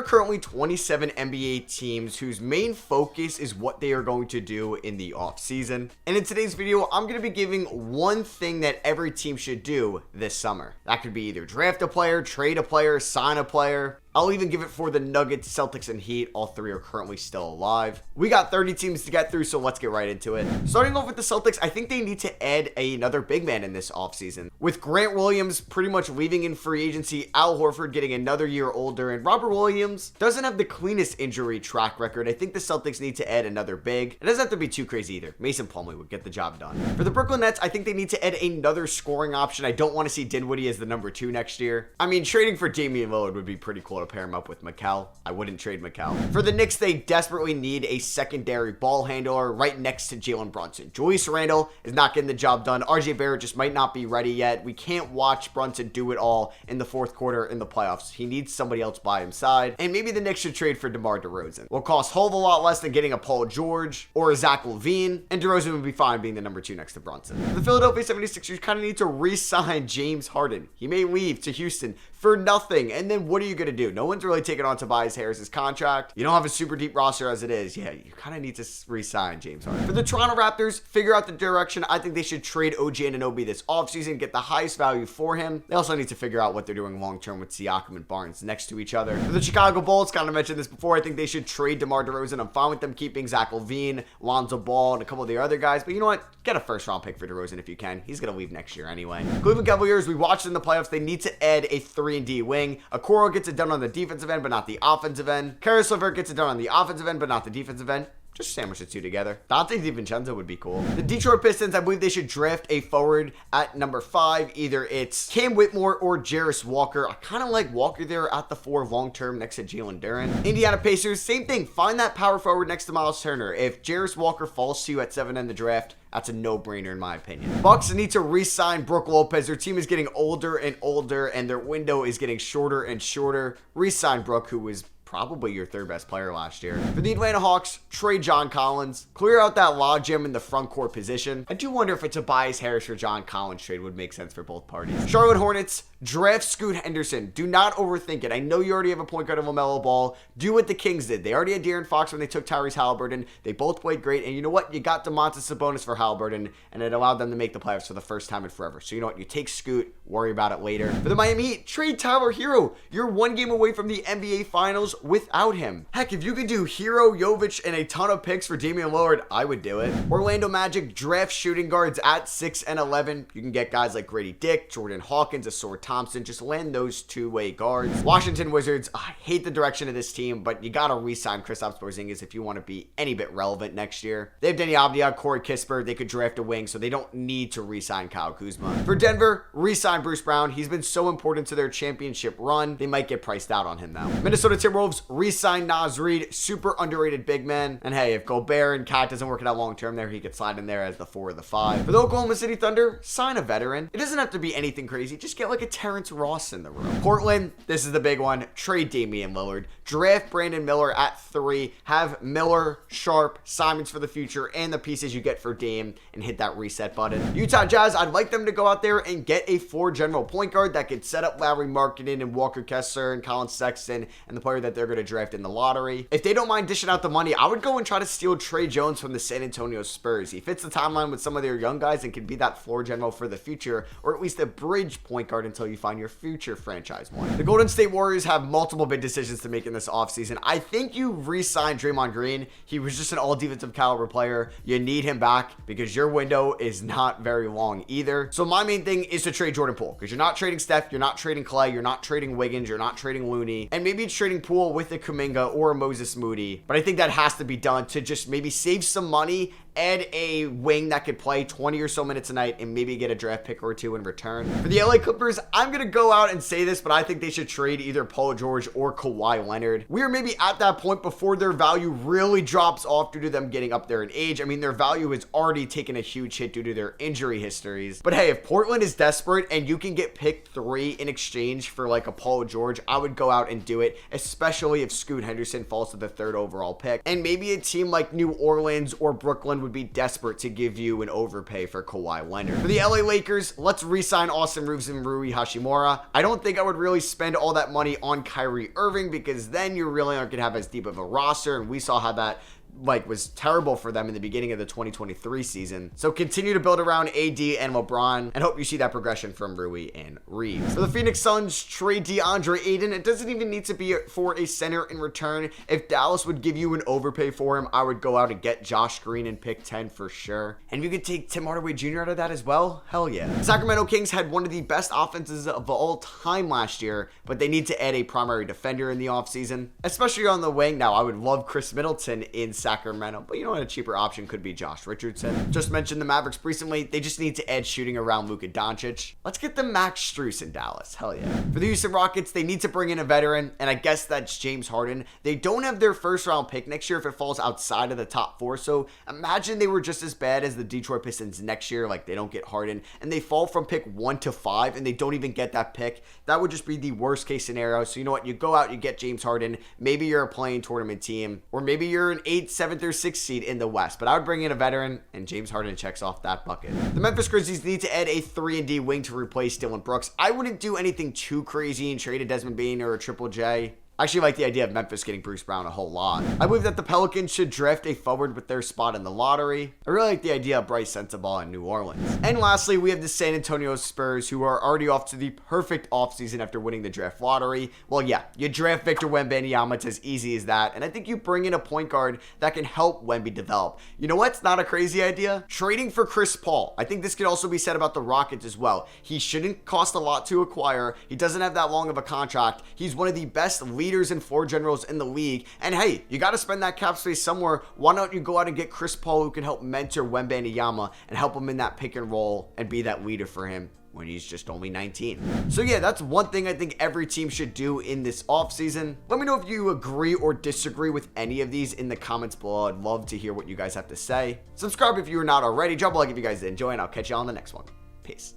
currently 27 NBA teams whose main focus is what they are going to do in the offseason. And in today's video, I'm going to be giving one thing that every team should do this summer. That could be either draft a player, trade a player, sign a player. I'll even give it for the Nuggets, Celtics, and Heat. All three are currently still alive. We got 30 teams to get through, so let's get right into it. Starting off with the Celtics, I think they need to add another big man in this offseason. With Grant Williams pretty much leaving in free agency, Al Horford getting another year older, and Robert Williams doesn't have the cleanest injury track record. I think the Celtics need to add another big. It doesn't have to be too crazy either. Mason Plumlee would get the job done. For the Brooklyn Nets, I think they need to add another scoring option. I don't want to see Dinwiddie as the number 2 next year. I mean, trading for Damian Lillard would be pretty cool to pair him up with Mikal. I wouldn't trade Mikal. For the Knicks, they desperately need a secondary ball handler right next to Jalen Brunson. Julius Randle is not getting the job done. RJ Barrett just might not be ready yet. We can't watch Brunson do it all in the fourth quarter in the playoffs. He needs somebody else by his side. And maybe the Knicks should trade for DeMar DeRozan. Will cost a whole lot less than getting a Paul George or a Zach LaVine. And DeRozan would be fine being the number 2 next to Brunson. The Philadelphia 76ers kind of need to re-sign James Harden. He may leave to Houston for nothing. And then what are you going to do? No one's really taking on Tobias Harris's contract. You don't have a super deep roster as it is. Yeah, you kind of need to re-sign James Harden. For the Toronto Raptors, figure out the direction. I think they should trade OG Anunoby this offseason, get the highest value for him. They also need to figure out what they're doing long-term with Siakam and Barnes next to each other. For the Chicago Bulls, kind of mentioned this before, I think they should trade DeMar DeRozan. I'm fine with them keeping Zach LaVine, Lonzo Ball, and a couple of the other guys. But you know what? Get a first-round pick for DeRozan if you can. He's going to leave next year anyway. Cleveland Cavaliers, we watched in the playoffs. They need to add a 3-and-D wing. Okoro gets it done on the defensive end, but not the offensive end. Karis LeVert gets it done on the offensive end, but not the defensive end. Just sandwich the two together. Dante DiVincenzo would be cool. The Detroit Pistons, I believe they should draft a forward at number 5. Either it's Cam Whitmore or Jarris Walker. I kind of like Walker there at the 4 long-term next to Jalen Duren. Indiana Pacers, same thing. Find that power forward next to Miles Turner. If Jarris Walker falls to you at 7 in the draft, that's a no-brainer in my opinion. Bucks need to re-sign Brook Lopez. Their team is getting older and older, and their window is getting shorter and shorter. Re-sign Brook, who was probably your 3rd best player last year. For the Atlanta Hawks, trade John Collins. Clear out that logjam in the front court position. I do wonder if a Tobias Harris or John Collins trade would make sense for both parties. Charlotte Hornets, draft Scoot Henderson. Do not overthink it. I know you already have a point guard in LaMelo Ball. Do what the Kings did. They already had De'Aaron Fox when they took Tyrese Halliburton. They both played great. And you know what? You got Domantas Sabonis for Halliburton, and it allowed them to make the playoffs for the first time in forever. So you know what? You take Scoot, worry about it later. For the Miami Heat, trade Tyler Hero. You're 1 game away from the NBA Finals without him. Heck, if you could do Hero, Jovic, and a ton of picks for Damian Lillard, I would do it. Orlando Magic, draft shooting guards at 6 and 11. You can get guys like Grady Dick, Jordan Hawkins, Asor Thompson. Just land those 2-way guards. Washington Wizards, I hate the direction of this team, but you gotta re-sign Kristaps Porzingis if you want to be any bit relevant next year. They have Denny Avdia, Corey Kispert. They could draft a wing, so they don't need to re-sign Kyle Kuzma. For Denver, re-sign Bruce Brown. He's been so important to their championship run. They might get priced out on him now. Minnesota Timberwolves, re-sign Naz Reid, super underrated big man. And hey, if Gobert and Cat doesn't work it out long term there, he could slide in there as the 4 or the 5. For the Oklahoma City Thunder, sign a veteran. It doesn't have to be anything crazy. Just get like a Terrence Ross in the room. Portland, this is the big one. Trade Damian Lillard. Draft Brandon Miller at 3. Have Miller, Sharp, Simons for the future, and the pieces you get for Dame, and hit that reset button. Utah Jazz, I'd like them to go out there and get a 4 general point guard that could set up Larry Markkinen and Walker Kessler and Colin Sexton and the player that they're going to draft in the lottery. If they don't mind dishing out the money, I would go and try to steal Trey Jones from the San Antonio Spurs. He fits the timeline with some of their young guys and can be that floor general for the future, or at least a bridge point guard until you find your future franchise one. The Golden State Warriors have multiple big decisions to make in this offseason. I think you re-sign Draymond Green. He was just an all-defensive caliber player. You need him back because your window is not very long either. So my main thing is to trade Jordan Poole, because you're not trading Steph, you're not trading Clay, you're not trading Wiggins, you're not trading Looney, and maybe it's trading Poole with a Kuminga or a Moses Moody. But I think that has to be done to just maybe save some money, add a wing that could play 20 or so minutes a night, and maybe get a draft pick or 2 in return. For the LA Clippers, I'm going to go out and say this, but I think they should trade either Paul George or Kawhi Leonard. We are maybe at that point before their value really drops off due to them getting up there in age. I mean, their value has already taken a huge hit due to their injury histories. But hey, if Portland is desperate and you can get pick 3 in exchange for like a Paul George, I would go out and do it, especially if Scoot Henderson falls to the 3rd overall pick. And maybe a team like New Orleans or Brooklyn would be desperate to give you an overpay for Kawhi Leonard. For the LA Lakers, let's re-sign Austin Reeves and Rui Hachimura. Hachimura. I don't think I would really spend all that money on Kyrie Irving because then you really aren't going to have as deep of a roster, and we saw how that was terrible for them in the beginning of the 2023 season. So continue to build around AD and LeBron and hope you see that progression from Rui and Reeves. For the Phoenix Suns, trade DeAndre Ayton. It doesn't even need to be for a center in return. If Dallas would give you an overpay for him, I would go out and get Josh Green and pick 10 for sure. And if you could take Tim Hardaway Jr. out of that as well, hell yeah. Sacramento Kings had one of the best offenses of all time last year, but they need to add a primary defender in the offseason, especially on the wing. Now, I would love Chris Middleton in Sacramento, but you know what, a cheaper option could be Josh Richardson. Just mentioned the Mavericks recently. They just need to add shooting around Luka Doncic. Let's get the Max Strus in Dallas. Hell yeah. For the Houston Rockets, they need to bring in a veteran, and I guess that's James Harden. They don't have their first round pick next year if it falls outside of the top 4, so imagine they were just as bad as the Detroit Pistons next year, like they don't get Harden, and they fall from pick 1 to 5, and they don't even get that pick. That would just be the worst case scenario. So you know what, you go out, you get James Harden. Maybe you're a playing tournament team, or maybe you're an 8th, 7th, or 6th seed in the West, but I would bring in a veteran, and James Harden checks off that bucket. The Memphis Grizzlies need to add a 3-and-D wing to replace Dillon Brooks. I wouldn't do anything too crazy and trade a Desmond Bane or a Triple J. I actually like the idea of Memphis getting Bruce Brown a whole lot. I believe that the Pelicans should draft a forward with their spot in the lottery. I really like the idea of Bryce Sensabaugh in New Orleans. And lastly, we have the San Antonio Spurs, who are already off to the perfect offseason after winning the draft lottery. Well, yeah, you draft Victor Wembanyama. It's as easy as that. And I think you bring in a point guard that can help Wemby develop. You know what's not a crazy idea? Trading for Chris Paul. I think this could also be said about the Rockets as well. He shouldn't cost a lot to acquire. He doesn't have that long of a contract. He's one of the best leaders and floor generals in the league. And hey, you got to spend that cap space somewhere. Why don't you go out and get Chris Paul, who can help mentor Wembanyama and help him in that pick and roll and be that leader for him when he's just only 19. So yeah, that's one thing I think every team should do in this offseason. Let me know if you agree or disagree with any of these in the comments below. I'd love to hear what you guys have to say. Subscribe if you are not already. Drop a like if you guys did enjoy, and I'll catch you on the next one. Peace.